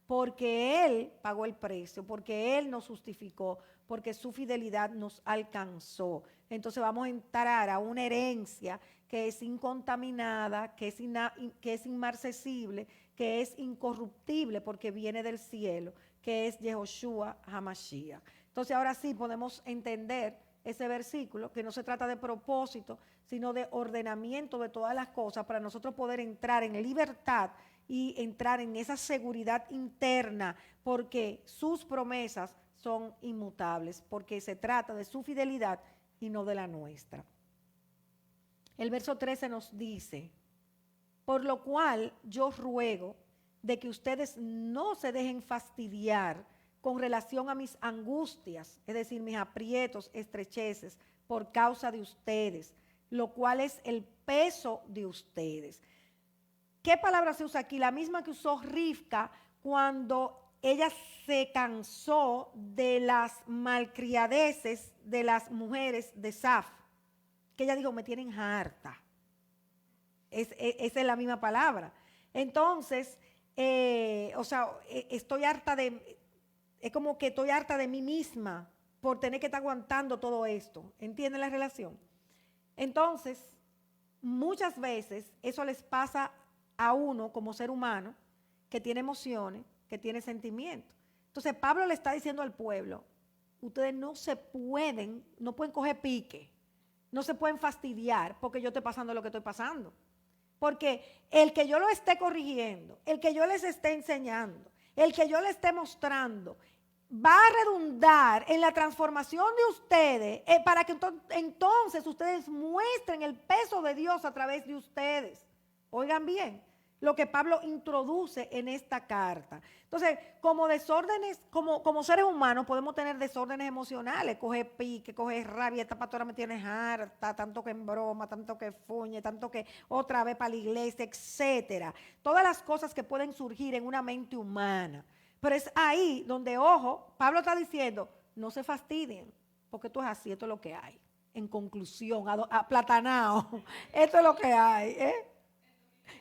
[SPEAKER 1] porque Él pagó el precio, porque Él nos justificó, porque su fidelidad nos alcanzó. Entonces vamos a entrar a una herencia que es incontaminada, que es inmarcesible, que es incorruptible porque viene del cielo, que es Yehoshua HaMashiach. Entonces ahora sí podemos entender ese versículo, que no se trata de propósito, sino de ordenamiento de todas las cosas para nosotros poder entrar en libertad y entrar en esa seguridad interna, porque sus promesas son inmutables, porque se trata de su fidelidad y no de la nuestra. El verso 13 nos dice, por lo cual yo ruego de que ustedes no se dejen fastidiar con relación a mis angustias, es decir, mis aprietos, estrecheces, por causa de ustedes, lo cual es el peso de ustedes. ¿Qué palabra se usa aquí? La misma que usó Rivka cuando ella se cansó de las malcriadeces de las mujeres de Saf. que ella dijo, me tienen harta. Esa es la misma palabra. Entonces, estoy harta es como que estoy harta de mí misma por tener que estar aguantando todo esto. ¿Entienden la relación? Entonces, muchas veces eso les pasa a uno como ser humano que tiene emociones, que tiene sentimientos. Entonces, Pablo le está diciendo al pueblo, ustedes no pueden coger pique, no se pueden fastidiar porque yo estoy pasando lo que estoy pasando. Porque el que yo lo esté corrigiendo, el que yo les esté enseñando, el que yo les esté mostrando, va a redundar en la transformación de ustedes para que entonces ustedes muestren el peso de Dios a través de ustedes. Oigan bien lo que Pablo introduce en esta carta. Entonces, como desórdenes, como seres humanos podemos tener desórdenes emocionales, coger pique, coger rabia, esta pastora me tiene harta, tanto que en broma, tanto que fuñe, tanto que otra vez para la iglesia, etcétera. Todas las cosas que pueden surgir en una mente humana. Pero es ahí donde, ojo, Pablo está diciendo, no se fastidien, porque esto es así, esto es lo que hay. En conclusión, aplatanado, esto es lo que hay,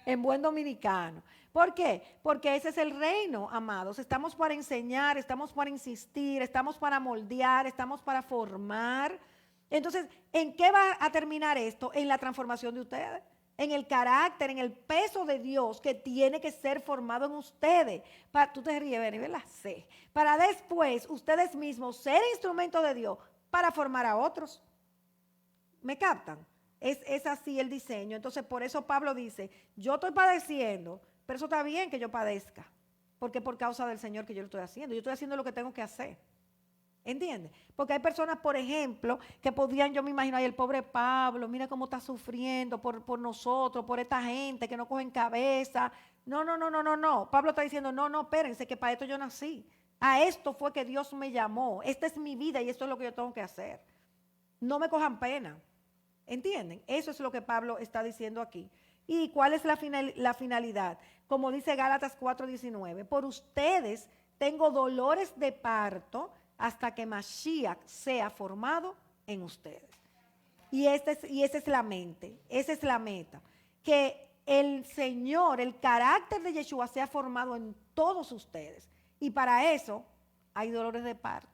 [SPEAKER 1] en buen dominicano. ¿Por qué? Porque ese es el reino, amados. Estamos para enseñar, estamos para insistir, estamos para moldear, estamos para formar. Entonces, ¿en qué va a terminar esto? En la transformación de ustedes, en el carácter, en el peso de Dios que tiene que ser formado en ustedes. Tú te ríes, Benny, ¿verdad? Sí. Para después ustedes mismos ser instrumentos de Dios para formar a otros. ¿Me captan? Es así el diseño. Entonces, por eso Pablo dice, yo estoy padeciendo, pero eso está bien que yo padezca, porque por causa del Señor que yo lo estoy haciendo. Yo estoy haciendo lo que tengo que hacer. ¿Entiendes? Porque hay personas, por ejemplo, que podrían, yo me imagino, ay, el pobre Pablo, mira cómo está sufriendo por nosotros, por esta gente que no cogen cabeza. No. Pablo está diciendo, no, espérense, que para esto yo nací. A esto fue que Dios me llamó. Esta es mi vida y esto es lo que yo tengo que hacer. No me cojan pena. ¿Entienden? Eso es lo que Pablo está diciendo aquí. ¿Y cuál es la finalidad? Como dice Gálatas 4:19, por ustedes tengo dolores de parto hasta que Mashiach sea formado en ustedes. Y esa es la mente, esa es la meta. Que el Señor, el carácter de Yeshua sea formado en todos ustedes. Y para eso hay dolores de parto.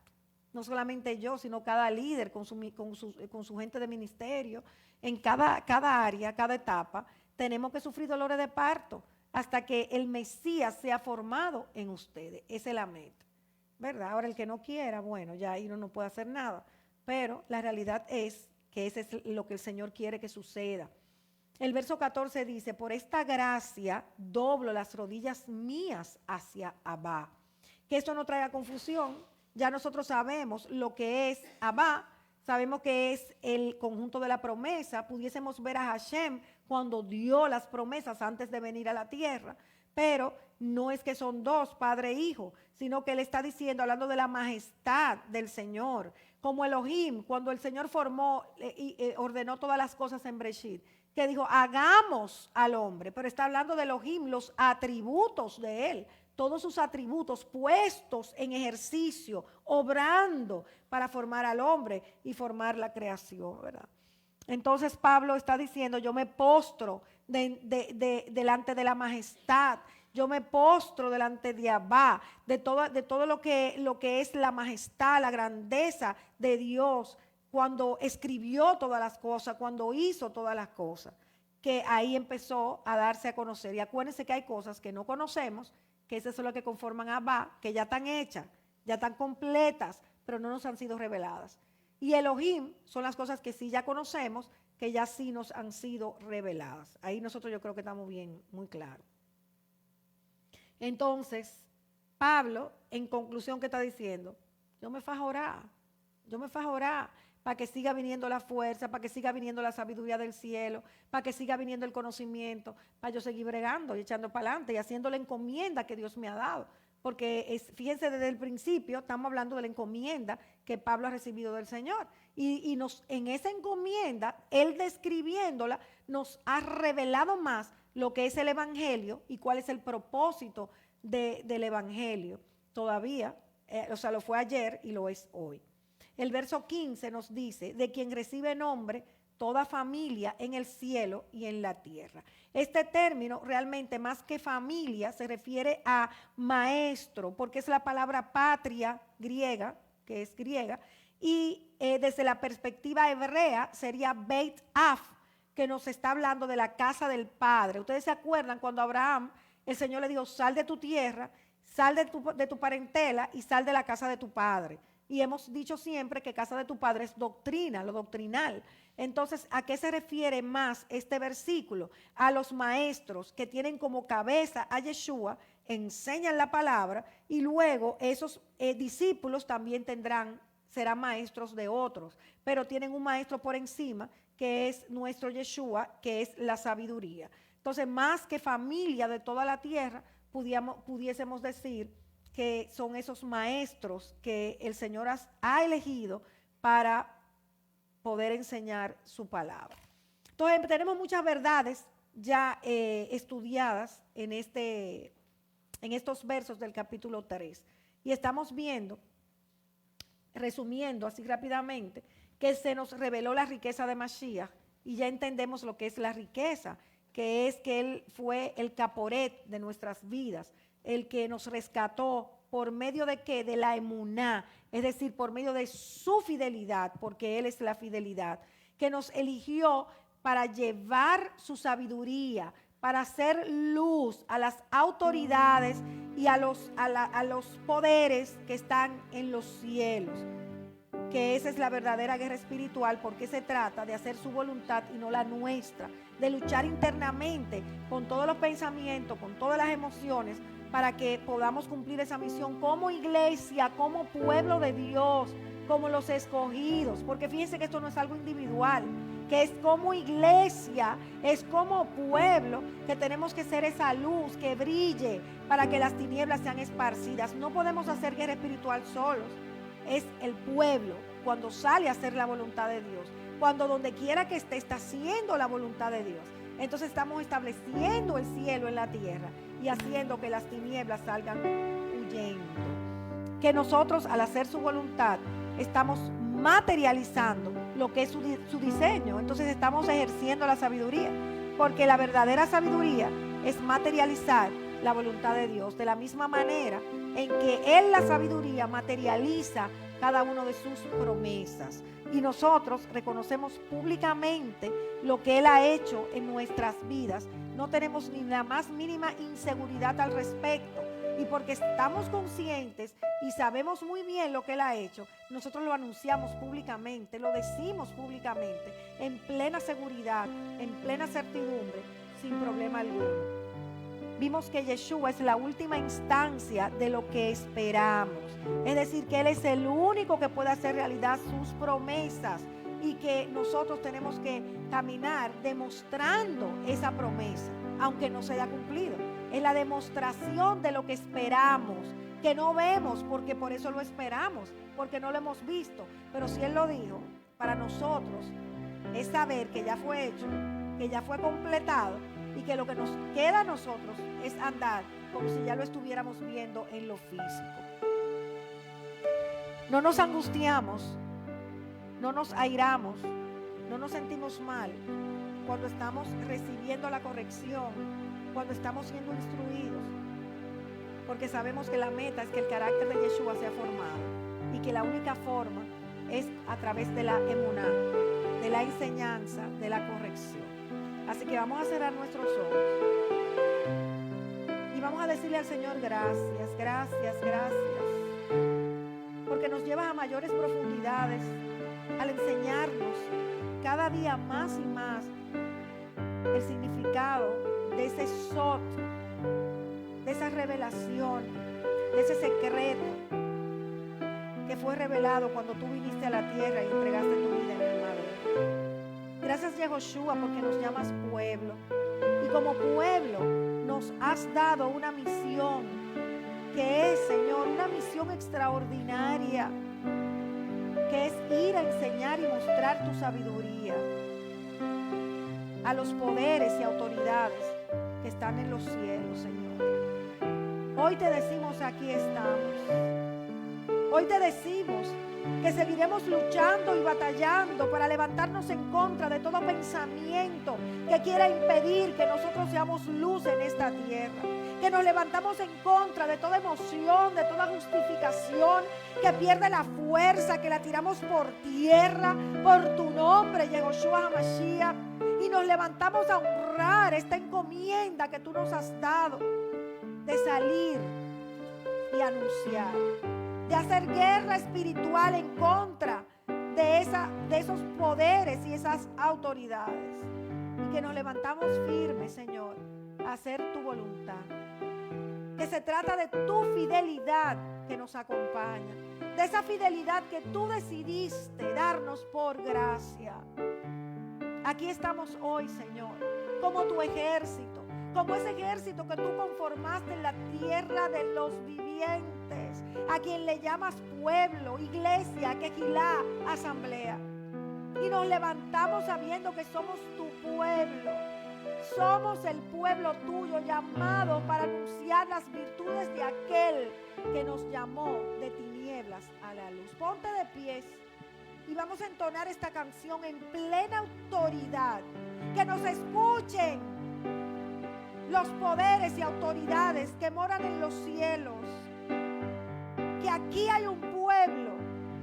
[SPEAKER 1] No solamente yo, sino cada líder con su gente de ministerio, en cada área, cada etapa, tenemos que sufrir dolores de parto hasta que el Mesías sea formado en ustedes. Esa es la meta, ¿verdad? Ahora el que no quiera, bueno, ya ahí no puede hacer nada, pero la realidad es que ese es lo que el Señor quiere que suceda. El verso 14 dice, por esta gracia doblo las rodillas mías hacia Abba. Que esto no traiga confusión. Ya nosotros sabemos lo que es Abba, sabemos que es el conjunto de la promesa. Pudiésemos ver a Hashem cuando dio las promesas antes de venir a la tierra, pero no es que son dos, padre e hijo, sino que él está diciendo, hablando de la majestad del Señor, como Elohim, cuando el Señor formó y ordenó todas las cosas en Breshit, que dijo, hagamos al hombre, pero está hablando de Elohim, los atributos de él, todos sus atributos puestos en ejercicio, obrando para formar al hombre y formar la creación, ¿verdad? Entonces Pablo está diciendo, yo me postro delante de la majestad, yo me postro delante de Abba, de todo lo que es la majestad, la grandeza de Dios, cuando escribió todas las cosas, cuando hizo todas las cosas, que ahí empezó a darse a conocer. Y acuérdense que hay cosas que no conocemos, que esas son las que conforman a Abba, que ya están hechas, ya están completas, pero no nos han sido reveladas. Y Elohim son las cosas que sí ya conocemos, que ya sí nos han sido reveladas. Ahí nosotros yo creo que estamos bien, muy claros. Entonces, Pablo, en conclusión, ¿qué está diciendo? Yo me fajo a orar para que siga viniendo la fuerza, para que siga viniendo la sabiduría del cielo, para que siga viniendo el conocimiento, para yo seguir bregando y echando para adelante y haciendo la encomienda que Dios me ha dado. Porque fíjense, desde el principio estamos hablando de la encomienda que Pablo ha recibido del Señor. Y en esa encomienda, él describiéndola, nos ha revelado más lo que es el Evangelio y cuál es el propósito del Evangelio. Todavía, lo fue ayer y lo es hoy. El verso 15 nos dice, de quien recibe nombre, toda familia en el cielo y en la tierra. Este término realmente más que familia se refiere a maestro, porque es la palabra patria griega, que es griega, y desde la perspectiva hebrea sería Beit Af, que nos está hablando de la casa del Padre. Ustedes se acuerdan cuando Abraham, el Señor le dijo, sal de tu tierra, sal de tu parentela y sal de la casa de tu padre. Y hemos dicho siempre que casa de tu padre es doctrina, lo doctrinal. Entonces, ¿a qué se refiere más este versículo? A los maestros que tienen como cabeza a Yeshua, enseñan la palabra y luego esos discípulos también serán maestros de otros, pero tienen un maestro por encima que es nuestro Yeshua, que es la sabiduría. Entonces, más que familia de toda la tierra, pudiésemos decir que son esos maestros que el Señor ha elegido para poder enseñar su palabra. Entonces, tenemos muchas verdades ya estudiadas en estos versos del capítulo 3. Y estamos viendo, resumiendo así rápidamente, que se nos reveló la riqueza de Mashiach y ya entendemos lo que es la riqueza, que es que Él fue el caporet de nuestras vidas, el que nos rescató por medio de ¿qué? De la emuná, es decir, por medio de su fidelidad, porque Él es la fidelidad, que nos eligió para llevar su sabiduría, para hacer luz a las autoridades y a los poderes que están en los cielos. Que esa es la verdadera guerra espiritual, porque se trata de hacer su voluntad y no la nuestra, de luchar internamente con todos los pensamientos, con todas las emociones, para que podamos cumplir esa misión como iglesia, como pueblo de Dios, como los escogidos, porque fíjense que esto no es algo individual, que es como iglesia, es como pueblo, que tenemos que ser esa luz que brille para que las tinieblas sean esparcidas. No podemos hacer guerra espiritual solos. Es el pueblo cuando sale a hacer la voluntad de Dios, cuando donde quiera que esté está haciendo la voluntad de Dios. Entonces estamos estableciendo el cielo en la tierra y haciendo que las tinieblas salgan huyendo. Que nosotros al hacer su voluntad estamos materializando lo que es su diseño. Entonces estamos ejerciendo la sabiduría, porque la verdadera sabiduría es materializar la voluntad de Dios, de la misma manera en que Él, la sabiduría, materializa cada una de sus promesas. Y nosotros reconocemos públicamente lo que Él ha hecho en nuestras vidas. No tenemos ni la más mínima inseguridad al respecto. Y porque estamos conscientes y sabemos muy bien lo que Él ha hecho, nosotros lo anunciamos públicamente, lo decimos públicamente, en plena seguridad, en plena certidumbre, sin problema alguno. Vimos que Yeshua es la última instancia de lo que esperamos. Es decir, que Él es el único que puede hacer realidad sus promesas y que nosotros tenemos que caminar demostrando esa promesa, aunque no se haya cumplido. Es la demostración de lo que esperamos, que no vemos, porque por eso lo esperamos, porque no lo hemos visto. Pero si Él lo dijo, para nosotros es saber que ya fue hecho, que ya fue completado, y que lo que nos queda a nosotros es andar como si ya lo estuviéramos viendo en lo físico. No nos angustiamos, no nos airamos, no nos sentimos mal cuando estamos recibiendo la corrección, cuando estamos siendo instruidos, porque sabemos que la meta es que el carácter de Yeshua sea formado y que la única forma es a través de la emuná, de la enseñanza, de la corrección. Así que vamos a cerrar nuestros ojos y vamos a decirle al Señor gracias, gracias, gracias, porque nos lleva a mayores profundidades al enseñarnos cada día más y más el significado de ese sot, de esa revelación, de ese secreto que fue revelado cuando tú viniste a la tierra y entregaste tu vida en el madero. Gracias, Yehoshua, porque nos llamas pueblo. Y como pueblo nos has dado una misión que es, Señor, una misión extraordinaria, que es ir a enseñar y mostrar tu sabiduría a los poderes y autoridades que están en los cielos, Señor. Hoy te decimos, aquí estamos. Hoy te decimos que seguiremos luchando y batallando para levantarnos en contra de todo pensamiento que quiera impedir que nosotros seamos luz en esta tierra. Que nos levantamos en contra de toda emoción, de toda justificación que pierde la fuerza, que la tiramos por tierra, por tu nombre, Yehoshua HaMashiach. Y nos levantamos a honrar esta encomienda que tú nos has dado de salir y anunciar, de hacer guerra espiritual en contra de esos poderes y esas autoridades. Y que nos levantamos firmes, Señor, a hacer tu voluntad. Que se trata de tu fidelidad que nos acompaña, de esa fidelidad que tú decidiste darnos por gracia. Aquí estamos hoy, Señor, como tu ejército, como ese ejército que tú conformaste en la tierra de los vivientes, a quien le llamas pueblo, iglesia, quejilá, asamblea. Y nos levantamos sabiendo que somos tu pueblo. Somos el pueblo tuyo llamado para anunciar las virtudes de aquel que nos llamó de tinieblas a la luz. Ponte de pies y vamos a entonar esta canción en plena autoridad. Que nos escuchen los poderes y autoridades que moran en los cielos. Que aquí hay un pueblo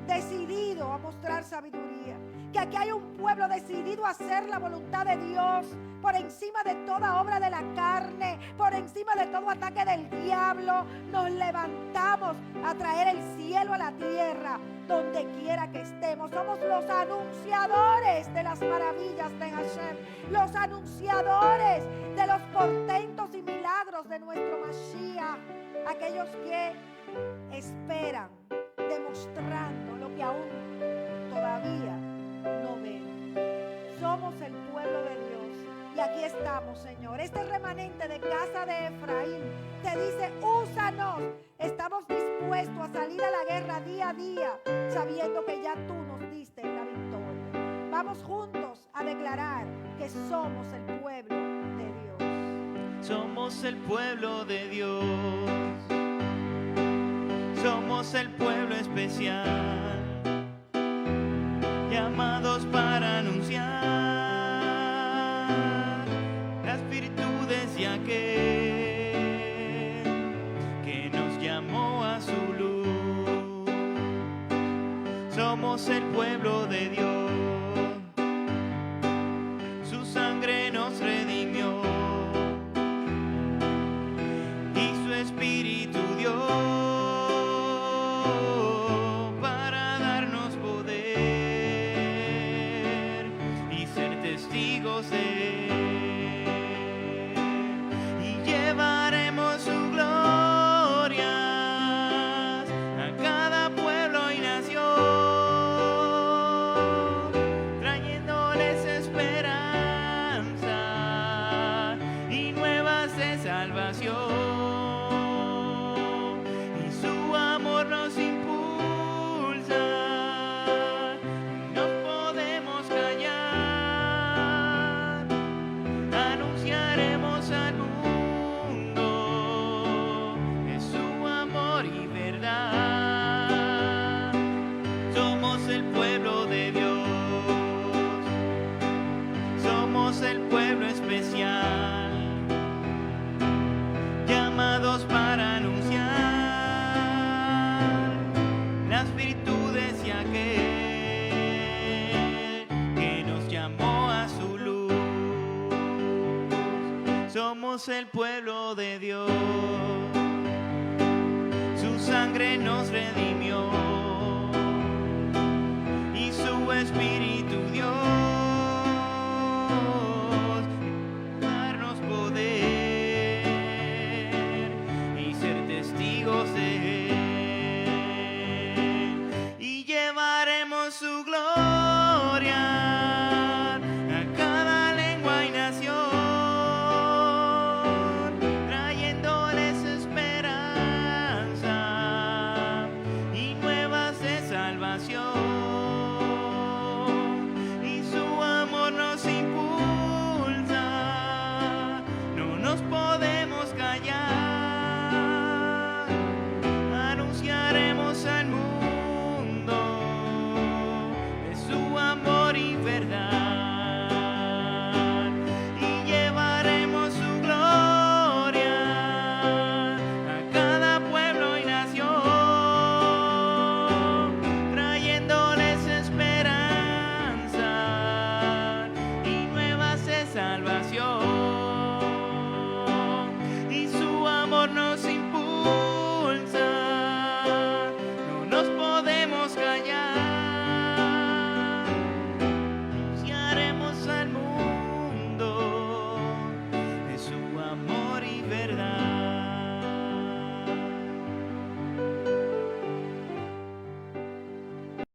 [SPEAKER 1] decidido a mostrar sabiduría. Que aquí hay un pueblo decidido a hacer la voluntad de Dios por encima de toda obra de la carne, por encima de todo ataque del diablo. Nos levantamos a traer el cielo a la tierra, donde quiera que estemos. Somos los anunciadores de las maravillas de Hashem, los anunciadores de los portentos y milagros de nuestro Mashiach, aquellos que esperan, demostrando lo que aún todavía no ven. Somos el pueblo de Dios y aquí estamos, Señor. Este remanente de casa de Efraín te dice: úsanos. Estamos dispuestos a salir a la guerra día a día, sabiendo que ya tú nos diste la victoria. Vamos juntos a declarar que somos el pueblo de Dios.
[SPEAKER 2] Somos el pueblo de Dios. Somos el pueblo especial, llamados para anunciar las virtudes de aquel que nos llamó a su luz. Somos el pueblo de Dios, su sangre nos redimió y su espíritu dio testigos de él, y llevaremos su gloria a cada pueblo y nación, trayéndoles esperanza y nuevas de salvación, y su amor nos impulsa. El pueblo especial, llamados para anunciar las virtudes de aquel que nos llamó a su luz. Somos el pueblo de Dios, su sangre nos redimió y su espíritu dio de él, y llevaremos su gloria a cada lengua y nación, trayéndoles esperanza y nuevas de salvación, y su amor nos impulsa, no nos podemos callar. Anunciaremos al mundo verdad.